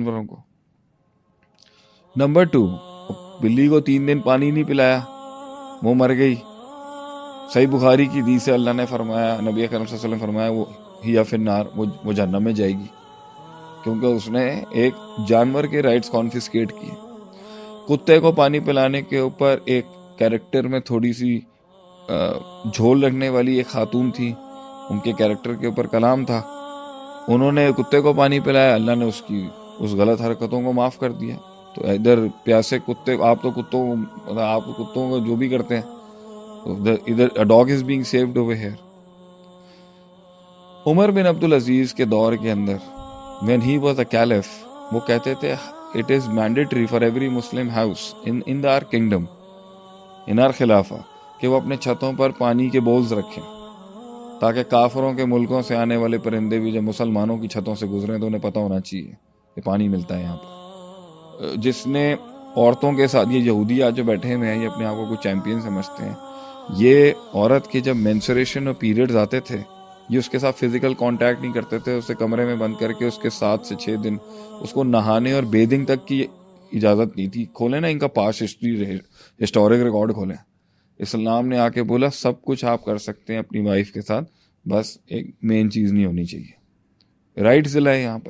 जानवरों को। नंबर 2, बिल्ली को 3 दिन पानी नहीं पिलाया, वो मर गई। सही बुखारी की हदीस से अल्लाह ने फरमाया, नबी अकरम सल्लल्लाहु अलैहि वसल्लम फरमाया, वो हिया फिन्नार, वो जहन्नम में जाएगी, क्योंकि उसने एक जानवर के राइट्स कॉन्फिस्केट किए। कुत्ते को पानी पिलाने के ऊपर एक कैरेक्टर में थोड़ी सी झोल रखने वाली एक खातून थी, उनके कैरेक्टर के ऊपर कलाम था। उन्होंने कुत्ते को पानी पिलाया, अल्लाह ने उसकी उस गलत हरकतों को माफ़ कर दिया। तो इधर प्यासे कुत्ते, आप तो कुत्तों को जो भी करते हैं, तो इधर a dog is being saved over here. Umar bin Abdul Aziz के दौर के अंदर, when he was a caliph, वो कहते थे it is mandatory for every Muslim house in our kingdom, in our खिलाफा, कि वो अपने छतों पर पानी के बोल्स रखें, ताकि काफरों के मुल्कों से आने वाले परिंदे भी जब मुसलमानों की छतों से गुजरें तो उन्हें पता होना चाहिए कि पानी मिलता है यहाँ पर। जिसने औरतों के साथ, ये यहूदी आज जो बैठे हुए हैं, ये अपने आप को कुछ चैंपियन समझते हैं, ये औरत के जब मेंस्ट्रुएशन और पीरियड्स आते थे, ये उसके साथ फिजिकल कांटेक्ट नहीं करते थे, उसे कमरे में बंद करके उसके 7 से 6 दिन उसको नहाने और बेदिंग तक की इजाज़त नहीं थी। खोलें ना इनका पास्ट हिस्टोरिक रिकॉर्ड खोलें। इस्लाम ने आके बोला सब कुछ आप कर सकते हैं अपनी वाइफ के साथ, बस एक मेन चीज़ नहीं होनी चाहिए, राइट्स दिलाए यहाँ पर।